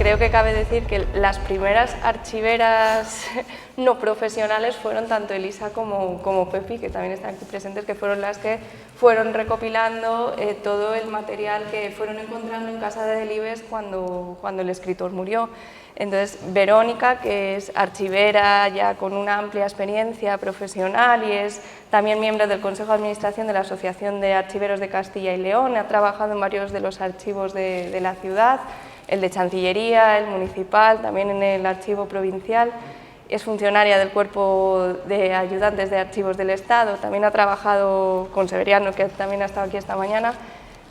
creo que cabe decir que las primeras archiveras no profesionales fueron tanto Elisa como Pepi, que también están aquí presentes, que fueron las que fueron recopilando todo el material que fueron encontrando en casa de Delibes cuando el escritor murió. Entonces, Verónica, que es archivera ya con una amplia experiencia profesional y es también miembro del Consejo de Administración de la Asociación de Archiveros de Castilla y León, ha trabajado en varios de los archivos de la ciudad, el de Chancillería, el municipal, también en el archivo provincial, es funcionaria del Cuerpo de Ayudantes de Archivos del Estado, también ha trabajado con Severiano, que también ha estado aquí esta mañana.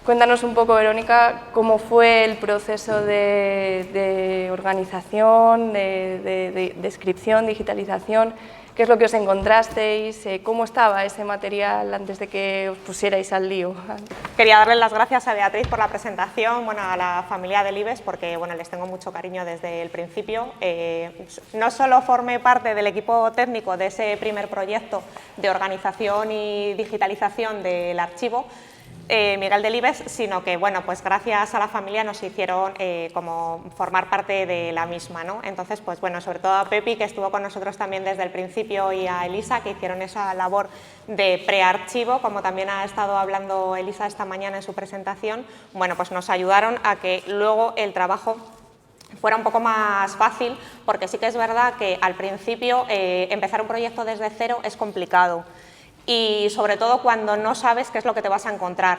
Cuéntanos un poco, Verónica, cómo fue el proceso de organización, de descripción, digitalización, qué es lo que os encontrasteis, cómo estaba ese material antes de que os pusierais al lío. Quería darles las gracias a Beatriz por la presentación, bueno, a la familia Delibes, porque bueno, les tengo mucho cariño desde el principio. No solo formé parte del equipo técnico de ese primer proyecto de organización y digitalización del archivo, Miguel Delibes, sino que bueno, pues gracias a la familia nos hicieron como formar parte de la misma, ¿no? Entonces, pues bueno, sobre todo a Pepi, que estuvo con nosotros también desde el principio, y a Elisa, que hicieron esa labor de prearchivo, como también ha estado hablando Elisa esta mañana en su presentación, bueno, pues nos ayudaron a que luego el trabajo fuera un poco más fácil, porque sí que es verdad que al principio empezar un proyecto desde cero es complicado. Y sobre todo cuando no sabes qué es lo que te vas a encontrar.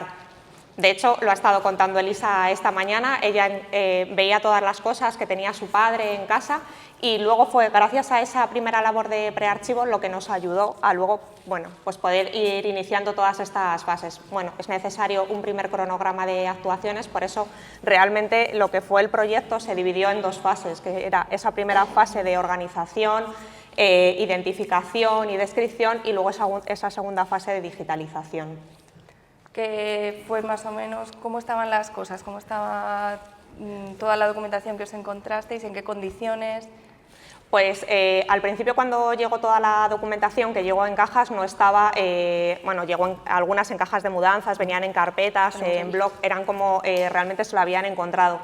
De hecho, lo ha estado contando Elisa esta mañana, ella veía todas las cosas que tenía su padre en casa y luego fue gracias a esa primera labor de prearchivo lo que nos ayudó a luego, bueno, pues poder ir iniciando todas estas fases. Bueno, es necesario un primer cronograma de actuaciones, por eso realmente lo que fue el proyecto se dividió en dos fases, que era esa primera fase de organización, identificación y descripción, y luego esa segunda fase de digitalización. ¿Qué fue más o menos, cómo estaban las cosas, cómo estaba toda la documentación que os encontrasteis, en qué condiciones? Pues al principio, cuando llegó toda la documentación, que llegó en cajas, no estaba, bueno, llegó algunas en cajas de mudanzas, venían en carpetas, en blog, eran como realmente se lo habían encontrado.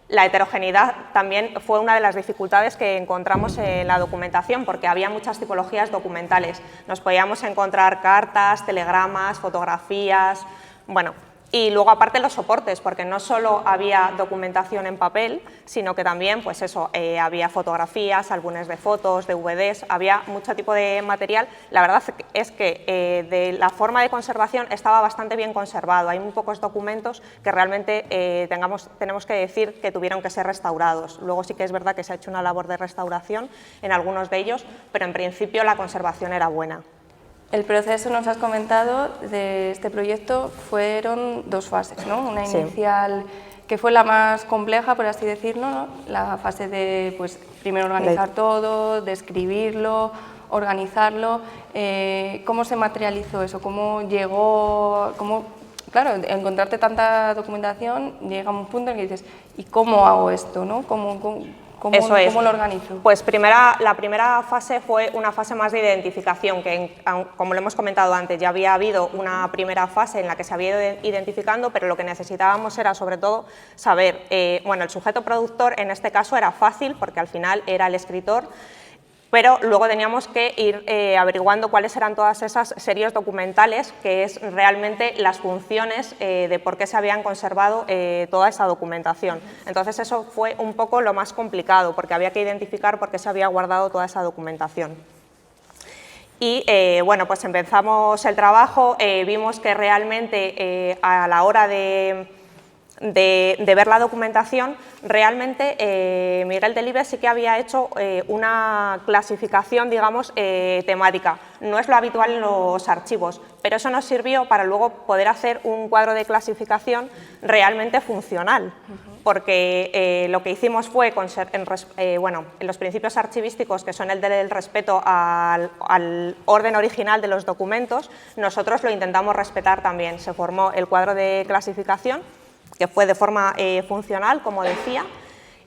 La heterogeneidad también fue una de las dificultades que encontramos en la documentación, porque había muchas tipologías documentales. Nos podíamos encontrar cartas, telegramas, fotografías, bueno, y luego aparte los soportes, porque no solo había documentación en papel, sino que también, pues eso, había fotografías, álbumes de fotos, DVDs, había mucho tipo de material. La verdad es que de la forma de conservación estaba bastante bien conservado. Hay muy pocos documentos que realmente tenemos que decir que tuvieron que ser restaurados. Luego sí que es verdad que se ha hecho una labor de restauración en algunos de ellos, pero en principio la conservación era buena. El proceso, nos has comentado, de este proyecto fueron dos fases, ¿no? Una inicial, sí, que fue la más compleja, por así decirlo, ¿no? La fase de, pues, primero organizar todo, describirlo, organizarlo. ¿Cómo se materializó eso? ¿Cómo llegó? Claro, encontrarte tanta documentación, llega un punto en que dices, ¿y cómo hago esto, no? ¿Cómo lo organizo? Pues la primera fase fue una fase más de identificación, que como lo hemos comentado antes, ya había habido una primera fase en la que se había ido identificando, pero lo que necesitábamos era sobre todo saber, bueno, el sujeto productor en este caso era fácil porque al final era el escritor, pero luego teníamos que ir averiguando cuáles eran todas esas series documentales, que es realmente las funciones de por qué se habían conservado toda esa documentación. Entonces eso fue un poco lo más complicado, porque había que identificar por qué se había guardado toda esa documentación. Y bueno, pues empezamos el trabajo, vimos que realmente a la hora de ver la documentación, realmente Miguel Delibes sí que había hecho una clasificación, digamos, temática. No es lo habitual en los archivos, pero eso nos sirvió para luego poder hacer un cuadro de clasificación realmente funcional, porque lo que hicimos fue, bueno, en los principios archivísticos, que son el del respeto al orden original de los documentos, nosotros lo intentamos respetar también. Se formó el cuadro de clasificación, que fue de forma funcional, como decía,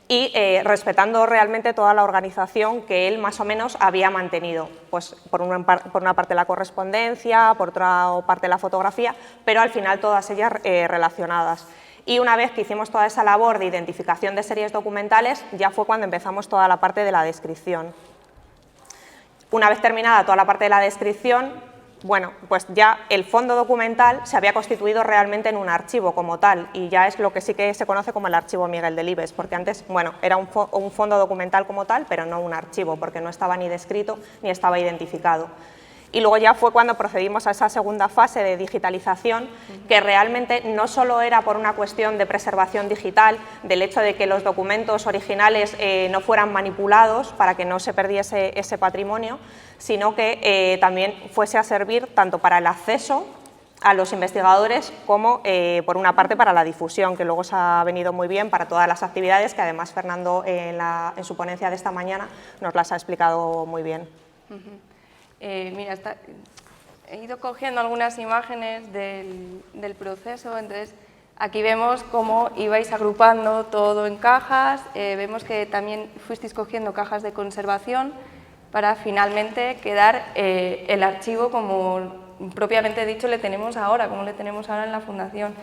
y respetando realmente toda la organización que él más o menos había mantenido, pues por una parte la correspondencia, por otra parte la fotografía, pero al final todas ellas relacionadas. y una vez que hicimos toda esa labor de identificación de series documentales, ya fue cuando empezamos toda la parte de la descripción. Una vez terminada toda la parte de la descripción, bueno, pues ya el fondo documental se había constituido realmente en un archivo como tal, y ya es lo que sí que se conoce como el archivo Miguel Delibes, porque antes, bueno, era un fondo documental como tal, pero no un archivo, porque no estaba ni descrito ni estaba identificado. Y luego ya fue cuando procedimos a esa segunda fase de digitalización, que realmente no solo era por una cuestión de preservación digital, del hecho de que los documentos originales no fueran manipulados para que no se perdiese ese patrimonio, sino que también fuese a servir tanto para el acceso a los investigadores como, por una parte, para la difusión, que luego se ha venido muy bien para todas las actividades, que además Fernando en su ponencia de esta mañana nos las ha explicado muy bien. Mira, he ido cogiendo algunas imágenes del proceso, entonces aquí vemos cómo ibais agrupando todo en cajas, vemos que también fuisteis cogiendo cajas de conservación para finalmente quedar el archivo como propiamente dicho le tenemos ahora, como le tenemos ahora en la Fundación.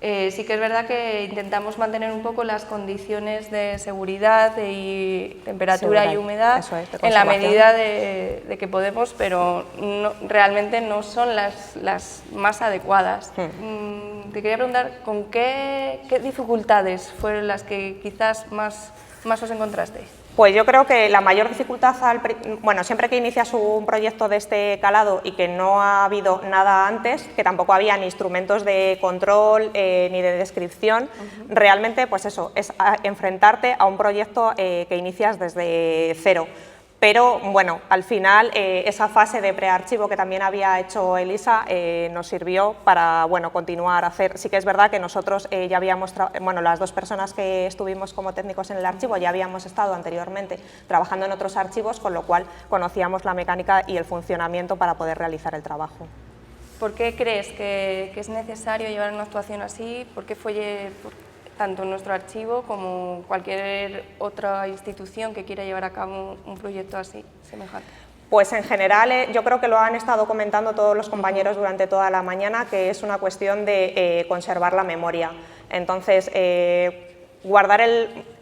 Sí que es verdad que intentamos mantener un poco las condiciones de seguridad y temperatura y humedad en la medida de que podemos, pero realmente no son las más adecuadas. Te quería preguntar, ¿con qué dificultades fueron las que quizás más os encontrasteis? Pues yo creo que la mayor dificultad, bueno, siempre que inicias un proyecto de este calado y que no ha habido nada antes, que tampoco habían instrumentos de control ni de descripción, realmente pues eso, es enfrentarte a un proyecto que inicias desde cero. Pero bueno, al final esa fase de prearchivo que también había hecho Elisa nos sirvió para continuar a hacer. Sí que es verdad que nosotros ya habíamos, las dos personas que estuvimos como técnicos en el archivo ya habíamos estado anteriormente trabajando en otros archivos, con lo cual conocíamos la mecánica y el funcionamiento para poder realizar el trabajo. ¿Por qué crees que es necesario llevar una actuación así? ¿Por qué fue tanto nuestro archivo como cualquier otra institución que quiera llevar a cabo un proyecto así, semejante? Pues en general yo creo que lo han estado comentando todos los compañeros durante toda la mañana, que es una cuestión de conservar la memoria. Entonces,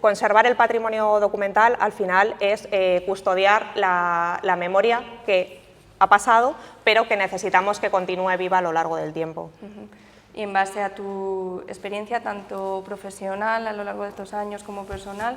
conservar el patrimonio documental al final es custodiar la memoria que ha pasado, pero que necesitamos que continúe viva a lo largo del tiempo. Y en base a tu experiencia, tanto profesional a lo largo de estos años como personal,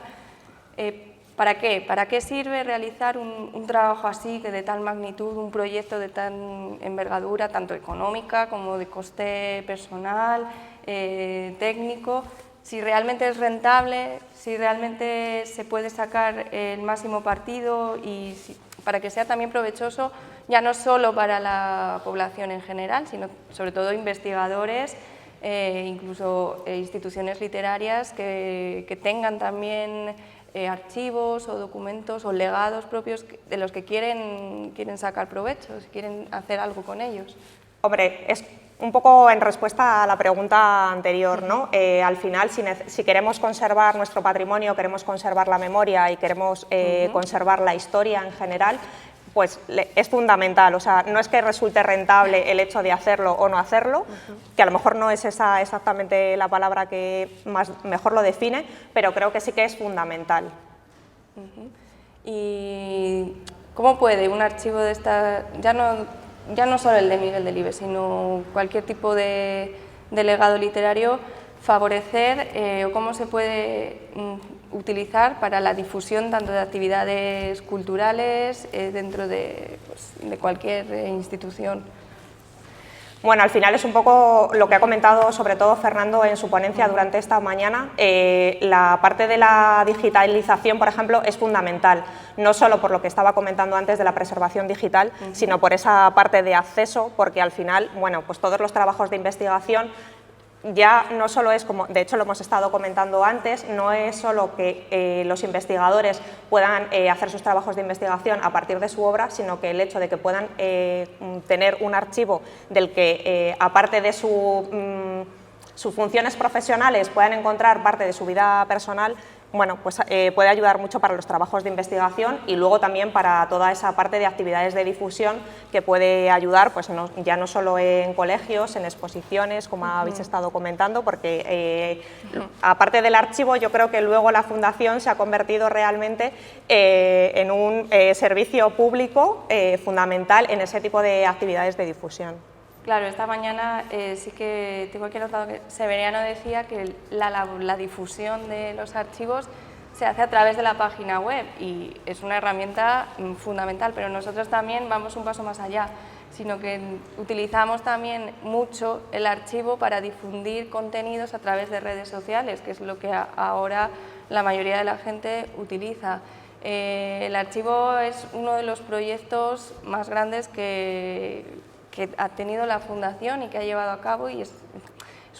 ¿para qué? ¿Para qué sirve realizar un trabajo así, que de tal magnitud, un proyecto de tan envergadura, tanto económica como de coste personal, técnico? Si realmente es rentable, si realmente se puede sacar el máximo partido y para que sea también provechoso, ya no solo para la población en general, sino sobre todo investigadores, incluso instituciones literarias que tengan también archivos o documentos o legados propios de los que quieren sacar provecho, si quieren hacer algo con ellos. Hombre, es un poco en respuesta a la pregunta anterior, ¿no? Al final, si queremos conservar nuestro patrimonio, queremos conservar la memoria y queremos conservar la historia en general, pues es fundamental. O sea, no es que resulte rentable el hecho de hacerlo o no hacerlo, que a lo mejor no es esa exactamente la palabra que mejor lo define, pero creo que sí que es fundamental. ¿Y cómo puede un archivo de esta, ya no solo el de Miguel Delibes, sino cualquier tipo de legado literario, favorecer o cómo se puede utilizar para la difusión tanto de actividades culturales dentro de cualquier institución? Bueno, al final es un poco lo que ha comentado sobre todo Fernando en su ponencia durante esta mañana. La parte de la digitalización, por ejemplo, es fundamental, no solo por lo que estaba comentando antes de la preservación digital, sino por esa parte de acceso, porque al final, bueno, pues todos los trabajos de investigación ya no solo es, como de hecho lo hemos estado comentando antes, no es solo que los investigadores puedan hacer sus trabajos de investigación a partir de su obra, sino que el hecho de que puedan tener un archivo del que, aparte de sus funciones profesionales, puedan encontrar parte de su vida personal, bueno, pues puede ayudar mucho para los trabajos de investigación y luego también para toda esa parte de actividades de difusión que puede ayudar, pues ya no solo en colegios, en exposiciones, como habéis estado comentando, porque aparte del archivo, yo creo que luego la Fundación se ha convertido realmente en un servicio público fundamental en ese tipo de actividades de difusión. Claro, esta mañana sí que tengo aquí anotado que Severiano decía que la difusión de los archivos se hace a través de la página web y es una herramienta fundamental, pero nosotros también vamos un paso más allá, sino que utilizamos también mucho el archivo para difundir contenidos a través de redes sociales, que es lo que ahora la mayoría de la gente utiliza. El archivo es uno de los proyectos más grandes que ha tenido la Fundación y que ha llevado a cabo, y es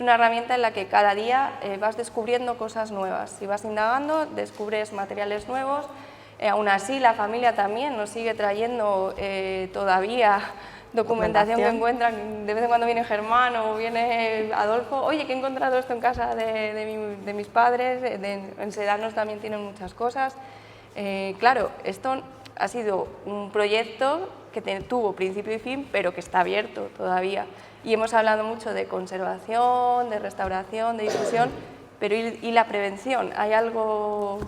una herramienta en la que cada día vas descubriendo cosas nuevas. Si vas indagando, descubres materiales nuevos. Aún así, la familia también nos sigue trayendo todavía documentación que encuentran. De vez en cuando viene Germán o viene Adolfo, oye, que he encontrado esto en casa de mis padres. En Sedanos también tienen muchas cosas. Claro, esto ha sido un proyecto que tuvo principio y fin, pero que está abierto todavía. Y hemos hablado mucho de conservación, de restauración, de difusión, pero ¿y la prevención? ¿Hay algo...?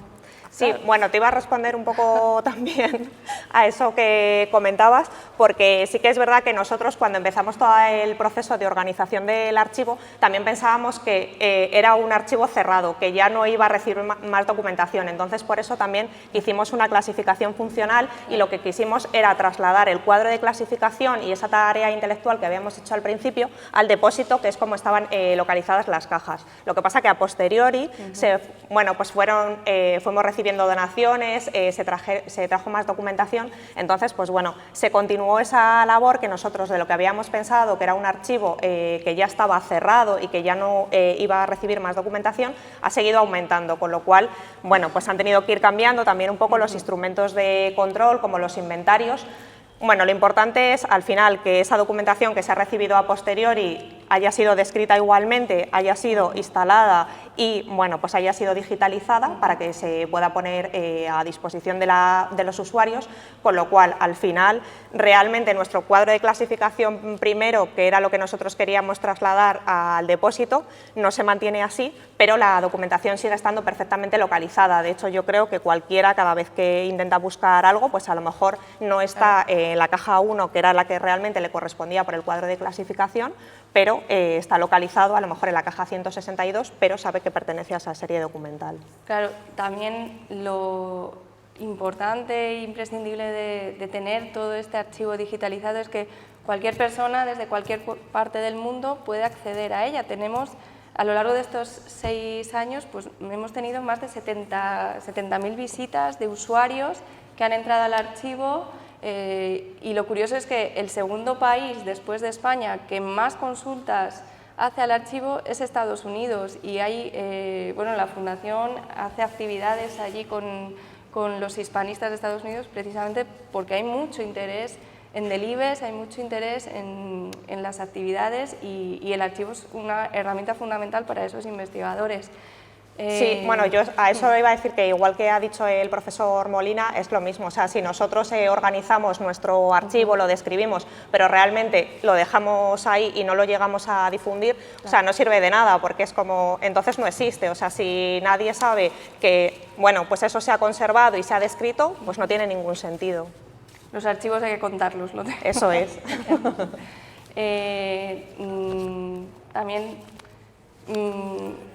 Sí, bueno, te iba a responder un poco también a eso que comentabas, porque sí que es verdad que nosotros cuando empezamos todo el proceso de organización del archivo también pensábamos que era un archivo cerrado, que ya no iba a recibir más documentación, entonces por eso también hicimos una clasificación funcional y lo que quisimos era trasladar el cuadro de clasificación y esa tarea intelectual que habíamos hecho al principio al depósito, que es como estaban localizadas las cajas. Lo que pasa que a posteriori pues fuimos recibiendo donaciones, se trajo más documentación, entonces pues bueno, se continuó esa labor que nosotros de lo que habíamos pensado que era un archivo que ya estaba cerrado y que ya no iba a recibir más documentación, ha seguido aumentando, con lo cual bueno, pues han tenido que ir cambiando también un poco los instrumentos de control como los inventarios. Bueno, lo importante es al final que esa documentación que se ha recibido a posteriori haya sido descrita igualmente, haya sido instalada y bueno, pues haya sido digitalizada para que se pueda poner a disposición de los usuarios, con lo cual al final realmente nuestro cuadro de clasificación primero, que era lo que nosotros queríamos trasladar al depósito, no se mantiene así, pero la documentación sigue estando perfectamente localizada. De hecho, yo creo que cualquiera, cada vez que intenta buscar algo, pues a lo mejor no está en la caja 1, que era la que realmente le correspondía por el cuadro de clasificación, pero está localizado a lo mejor en la caja 162, pero sabe que pertenece a esa serie documental. Claro, también lo importante e imprescindible de tener todo este archivo digitalizado es que cualquier persona desde cualquier parte del mundo puede acceder a ella. Tenemos, a lo largo de estos 6 años, pues hemos tenido más de 70.000 visitas de usuarios que han entrado al archivo. Y lo curioso es que el segundo país, después de España, que más consultas hace al archivo es Estados Unidos, y hay, bueno, la Fundación hace actividades allí con los hispanistas de Estados Unidos precisamente porque hay mucho interés en Delibes, hay mucho interés en las actividades y el archivo es una herramienta fundamental para esos investigadores. Sí, bueno, yo a eso iba a decir que igual que ha dicho el profesor Molina, es lo mismo, o sea, si nosotros organizamos nuestro archivo, lo describimos, pero realmente lo dejamos ahí y no lo llegamos a difundir, o sea, no sirve de nada, porque es como, entonces no existe, o sea, si nadie sabe que, bueno, pues eso se ha conservado y se ha descrito, pues no tiene ningún sentido. Los archivos hay que contarlos. Eso es. También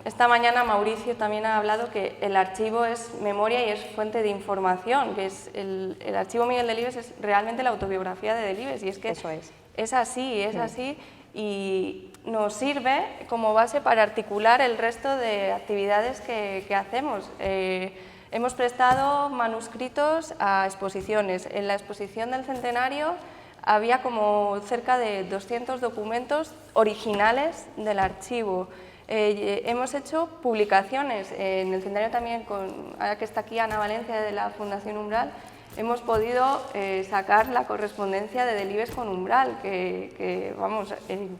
esta mañana Mauricio también ha hablado que el archivo es memoria y es fuente de información, que es el archivo Miguel Delibes es realmente la autobiografía de Delibes, y es que eso es así, así, y nos sirve como base para articular el resto de actividades que hacemos. Hemos prestado manuscritos a exposiciones. En la exposición del centenario había como cerca de 200 documentos originales del archivo. Hemos hecho publicaciones, en el centenario también, ahora que está aquí Ana Valencia de la Fundación Umbral, hemos podido sacar la correspondencia de Delibes con Umbral, que vamos,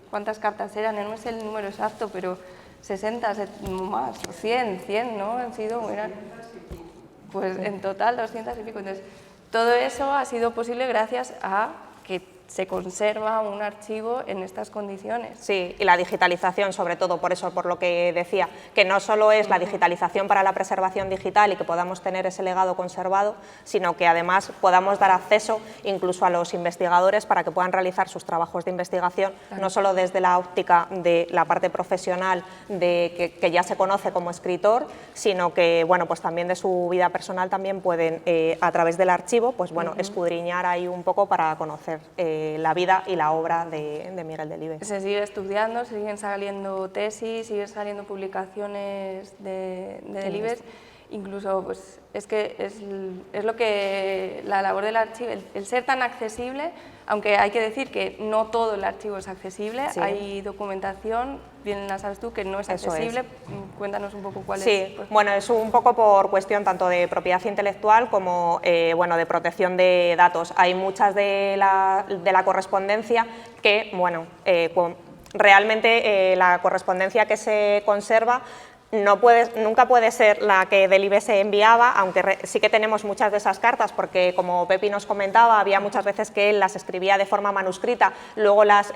cuántas cartas eran, no sé el número exacto, pero 60, más, 100, ¿no? Han sido, pues en total 200 y pico. Entonces, todo eso ha sido posible gracias a que se conserva un archivo en estas condiciones. Sí, y la digitalización, sobre todo, por eso, por lo que decía, que no solo es la digitalización para la preservación digital y que podamos tener ese legado conservado, sino que además podamos dar acceso incluso a los investigadores para que puedan realizar sus trabajos de investigación, no solo desde la óptica de la parte profesional que ya se conoce como escritor, sino que, bueno, pues también de su vida personal también pueden, a través del archivo, pues bueno, escudriñar ahí un poco para conocer la vida y la obra de Miguel Delibes. Se sigue estudiando, siguen saliendo tesis, siguen saliendo publicaciones de Delibes, incluso pues, es que es lo que la labor del archivo, el ser tan accesible, aunque hay que decir que no todo el archivo es accesible, hay documentación, bien la sabes tú, que no es accesible. Cuéntanos un poco cuál es. Sí, bueno, es un poco por cuestión tanto de propiedad intelectual como bueno, de protección de datos. Hay muchas de la correspondencia que, bueno, realmente la correspondencia que se conserva nunca puede ser la que Delibes se enviaba, aunque sí que tenemos muchas de esas cartas, porque como Pepi nos comentaba, había muchas veces que él las escribía de forma manuscrita, luego las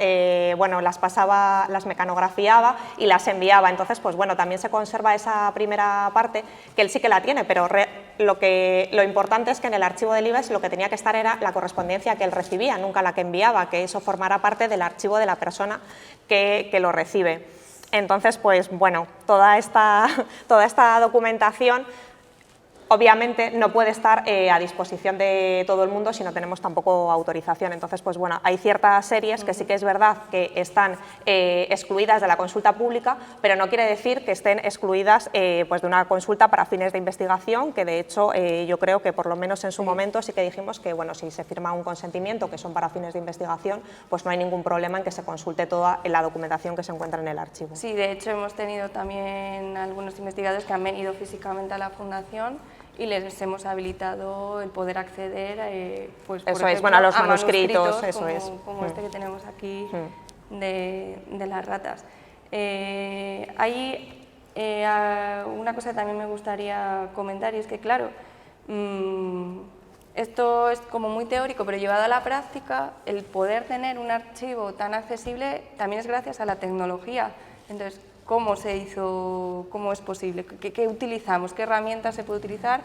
pasaba, las mecanografiaba y las enviaba. Entonces, pues bueno, también se conserva esa primera parte, que él sí que la tiene, pero lo importante es que en el archivo de Delibes lo que tenía que estar era la correspondencia que él recibía, nunca la que enviaba, que eso formará parte del archivo de la persona que lo recibe. Entonces, pues bueno, toda esta documentación obviamente no puede estar a disposición de todo el mundo si no tenemos tampoco autorización. Entonces, pues bueno, hay ciertas series que sí que es verdad que están excluidas de la consulta pública, pero no quiere decir que estén excluidas pues de una consulta para fines de investigación, que de hecho yo creo que por lo menos en su momento sí que dijimos que bueno, si se firma un consentimiento que son para fines de investigación, pues no hay ningún problema en que se consulte toda la documentación que se encuentra en el archivo. Sí, de hecho hemos tenido también algunos investigadores que han venido físicamente a la Fundación y les hemos habilitado el poder acceder pues, por ejemplo, bueno, a los manuscritos eso como este que tenemos aquí de las ratas. Hay una cosa que también me gustaría comentar y es que, claro, esto es como muy teórico, pero llevado a la práctica, el poder tener un archivo tan accesible también es gracias a la tecnología. Entonces, ¿cómo se hizo, cómo es posible? ¿Qué utilizamos? ¿Qué herramientas se puede utilizar?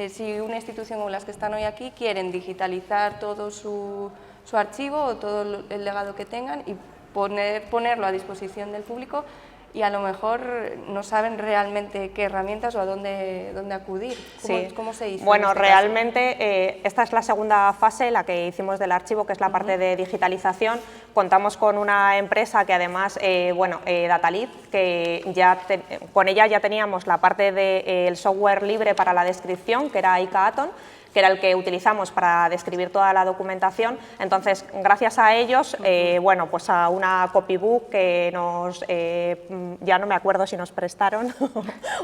Si una institución como las que están hoy aquí quieren digitalizar todo su archivo o todo el legado que tengan y ponerlo a disposición del público, y a lo mejor no saben realmente qué herramientas o a dónde acudir. ¿Cómo se hizo? Bueno, en este realmente esta es la segunda fase, la que hicimos del archivo, que es la parte de digitalización. Contamos con una empresa que además, Datalib, que con ella ya teníamos la parte del software libre para la descripción, que era ICA Aton, que era el que utilizamos para describir toda la documentación. Entonces, gracias a ellos, bueno, pues a una copybook que ya no me acuerdo si nos prestaron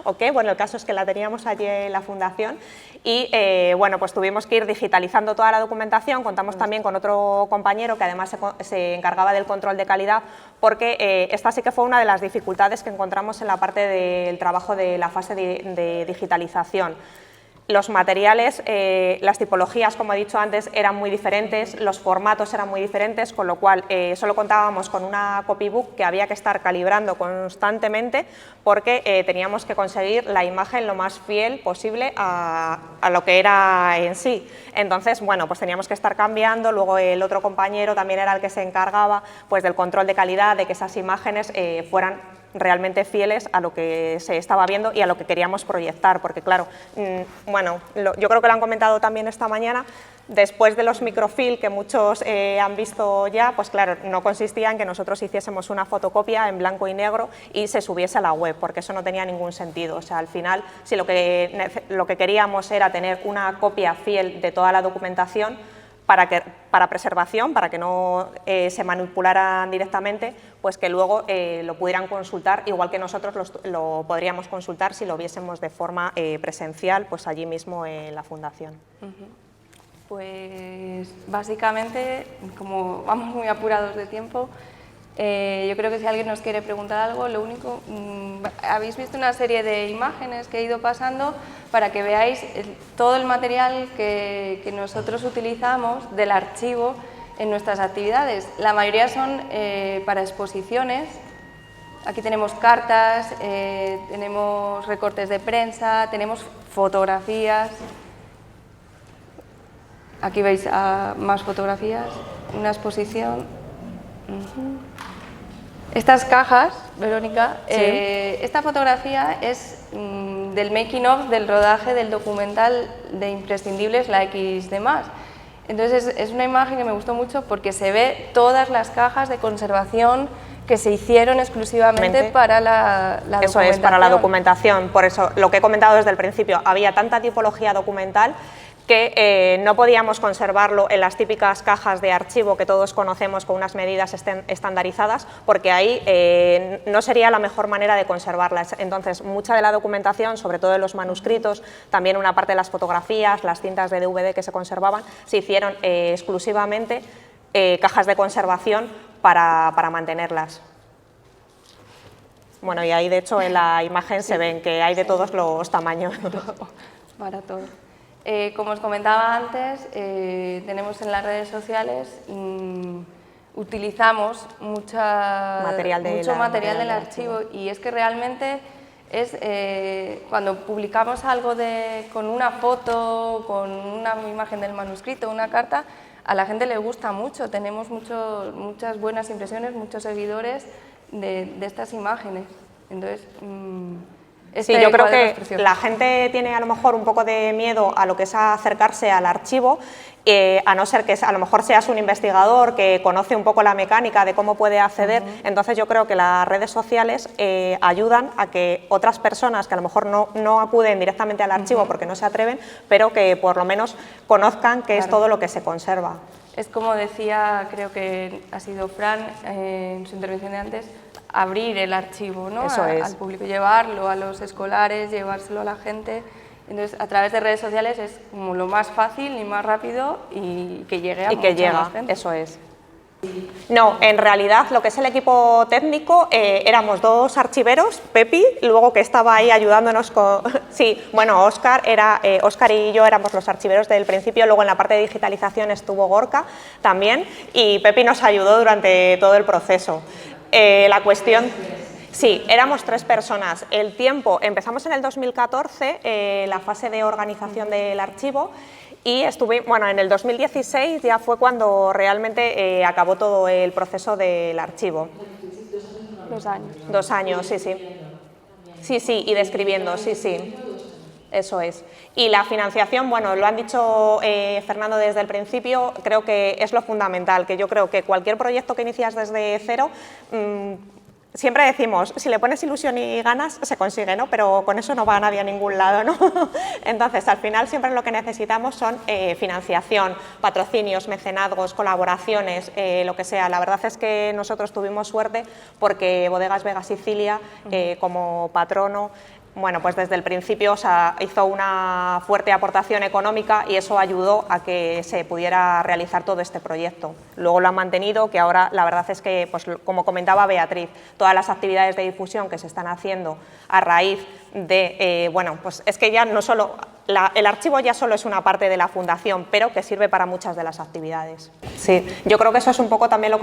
o qué, bueno, el caso es que la teníamos allí en la Fundación y, bueno, pues tuvimos que ir digitalizando toda la documentación. Contamos también con otro compañero que además se encargaba del control de calidad, porque esta sí que fue una de las dificultades que encontramos en la parte del trabajo de la fase de digitalización. Los materiales, las tipologías, como he dicho antes, eran muy diferentes, los formatos eran muy diferentes, con lo cual solo contábamos con una copybook que había que estar calibrando constantemente porque teníamos que conseguir la imagen lo más fiel posible a lo que era en sí. Entonces, bueno, pues teníamos que estar cambiando, luego el otro compañero también era el que se encargaba pues, del control de calidad, de que esas imágenes fueran realmente fieles a lo que se estaba viendo y a lo que queríamos proyectar, porque claro, bueno, yo creo que lo han comentado también esta mañana, después de los microfilm que muchos han visto ya, pues claro, no consistía en que nosotros hiciésemos una fotocopia en blanco y negro y se subiese a la web, porque eso no tenía ningún sentido. O sea, al final, si lo que queríamos era tener una copia fiel de toda la documentación, para preservación, para que no se manipularan directamente, pues que luego lo pudieran consultar, igual que nosotros lo podríamos consultar si lo viésemos de forma presencial, pues allí mismo en la Fundación. Pues básicamente, como vamos muy apurados de tiempo, Yo creo que si alguien nos quiere preguntar algo, lo único, habéis visto una serie de imágenes que he ido pasando para que veáis todo el material que nosotros utilizamos del archivo en nuestras actividades. La mayoría son para exposiciones. Aquí tenemos cartas, tenemos recortes de prensa, tenemos fotografías. Aquí veis más fotografías, una exposición. Estas cajas, Verónica, Sí. Esta fotografía es del making of del rodaje del documental de Imprescindibles, la X de más. Entonces es una imagen que me gustó mucho porque se ve todas las cajas de conservación que se hicieron exclusivamente para la documentación. Eso es, para la documentación. Por eso, lo que he comentado desde el principio, había tanta tipología documental que no podíamos conservarlo en las típicas cajas de archivo que todos conocemos con unas medidas estandarizadas, porque ahí no sería la mejor manera de conservarlas. Entonces, mucha de la documentación, sobre todo de los manuscritos, también una parte de las fotografías, las cintas de DVD que se conservaban, se hicieron exclusivamente cajas de conservación para mantenerlas. Bueno, y ahí de hecho en la imagen se ven que hay de todos los tamaños. Para todo. Como os comentaba antes, tenemos en las redes sociales, utilizamos mucho material del archivo, y es que realmente es cuando publicamos algo con una foto, con una imagen del manuscrito, una carta, a la gente le gusta mucho, tenemos muchas buenas impresiones, muchos seguidores de estas imágenes. Entonces, sí, yo creo que la gente tiene a lo mejor un poco de miedo a lo que es acercarse al archivo, a no ser que a lo mejor seas un investigador que conoce un poco la mecánica de cómo puede acceder. Entonces yo creo que las redes sociales ayudan a que otras personas que a lo mejor no acuden directamente al archivo porque no se atreven, pero que por lo menos conozcan qué es todo lo que se conserva. Es como decía, creo que ha sido Fran en su intervención de antes, abrir el archivo, ¿no? Al público, llevarlo a los escolares, llevárselo a la gente. Entonces, a través de redes sociales es como lo más fácil y más rápido y que llegue a mucha más gente. Eso es. No, en realidad lo que es el equipo técnico éramos dos archiveros, Pepi, luego que estaba ahí ayudándonos con... Sí, bueno, Óscar y yo éramos los archiveros del principio, luego en la parte de digitalización estuvo Gorka también y Pepi nos ayudó durante todo el proceso. La cuestión... Sí, éramos 3 personas. El tiempo, empezamos en el 2014, la fase de organización del archivo, y en el 2016 ya fue cuando realmente acabó todo el proceso del archivo. 2 años. 2 años, sí, sí. Sí, y describiendo, sí. Eso es. Y la financiación, bueno, lo han dicho Fernando desde el principio, creo que es lo fundamental, que yo creo que cualquier proyecto que inicias desde cero, siempre decimos, si le pones ilusión y ganas, se consigue, ¿no? Pero con eso no va nadie a ningún lado, ¿no? Entonces, al final siempre lo que necesitamos son financiación, patrocinios, mecenazgos, colaboraciones, lo que sea. La verdad es que nosotros tuvimos suerte porque Bodegas Vega Sicilia, como patrono, bueno, pues desde el principio hizo una fuerte aportación económica y eso ayudó a que se pudiera realizar todo este proyecto. Luego lo han mantenido, que ahora la verdad es que, pues, como comentaba Beatriz, todas las actividades de difusión que se están haciendo a raíz de, bueno, pues es que ya no solo, el archivo ya solo es una parte de la fundación, pero que sirve para muchas de las actividades. Sí, yo creo que eso es un poco también lo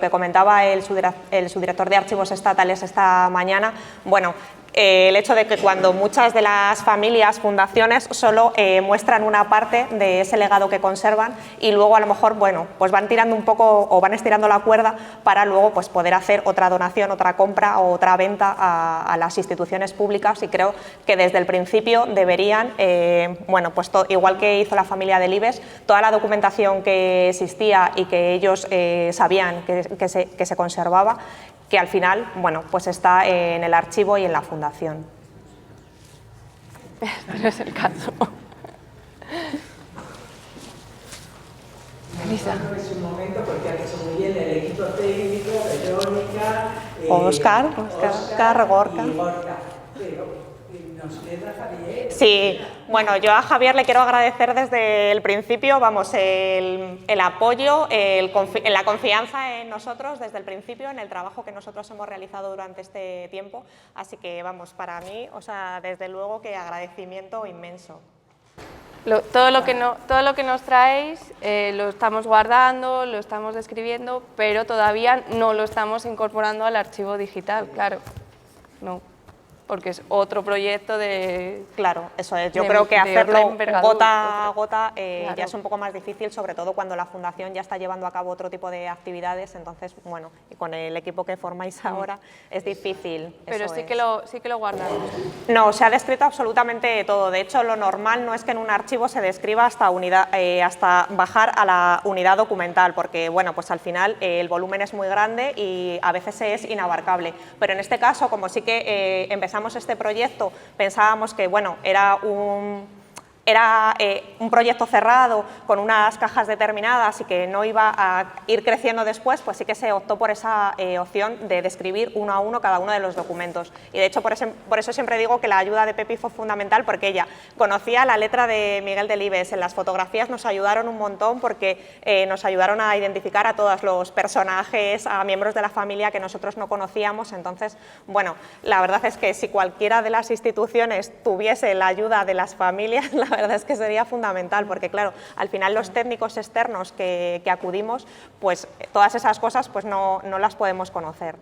que comentaba el subdirector de Archivos Estatales esta mañana. Bueno, el hecho de que cuando muchas de las familias, fundaciones, solo muestran una parte de ese legado que conservan y luego a lo mejor, bueno, pues van tirando un poco o van estirando la cuerda para luego pues poder hacer otra donación, otra compra o otra venta a las instituciones públicas, y creo que desde el principio deberían, bueno, pues igual que hizo la familia del IBEX, toda la documentación que existía y que ellos sabían que se conservaba, que al final, bueno, pues está en el archivo y en la fundación. Pero es el caso. Elisa. Es un momento porque ha hecho muy bien el equipo técnico, Verónica, Óscar, Gorka. Y Gorka. Pero Nos queda Javier. Sí, bueno, yo a Javier le quiero agradecer desde el principio, vamos, el apoyo, la confianza en nosotros desde el principio, en el trabajo que nosotros hemos realizado durante este tiempo, así que vamos, para mí, o sea, desde luego que agradecimiento inmenso. Todo lo que nos traéis lo estamos guardando, lo estamos describiendo, pero todavía no lo estamos incorporando al archivo digital, claro, no, porque es otro proyecto de... Claro, eso es. Yo creo que hacerlo gota a gota claro. ya es un poco más difícil, sobre todo cuando la Fundación ya está llevando a cabo otro tipo de actividades, entonces, bueno, y con el equipo que formáis ahora es difícil. Pero eso sí es. que lo guardamos. No, se ha descrito absolutamente todo. De hecho, lo normal no es que en un archivo se describa hasta bajar a la unidad documental, porque bueno, pues al final el volumen es muy grande y a veces es inabarcable. Pero en este caso, como sí que empezamos este proyecto, pensábamos que bueno, era un proyecto cerrado con unas cajas determinadas y que no iba a ir creciendo después, pues sí que se optó por esa opción de describir uno a uno cada uno de los documentos. Y de hecho por eso siempre digo que la ayuda de Pepi fue fundamental, porque ella conocía la letra de Miguel Delibes. En las fotografías nos ayudaron un montón porque nos ayudaron a identificar a todos los personajes, a miembros de la familia que nosotros no conocíamos. Entonces, bueno, la verdad es que si cualquiera de las instituciones tuviese la ayuda de las familias, la verdad es que sería fundamental, porque claro, al final los técnicos externos que acudimos, pues todas esas cosas pues no las podemos conocer.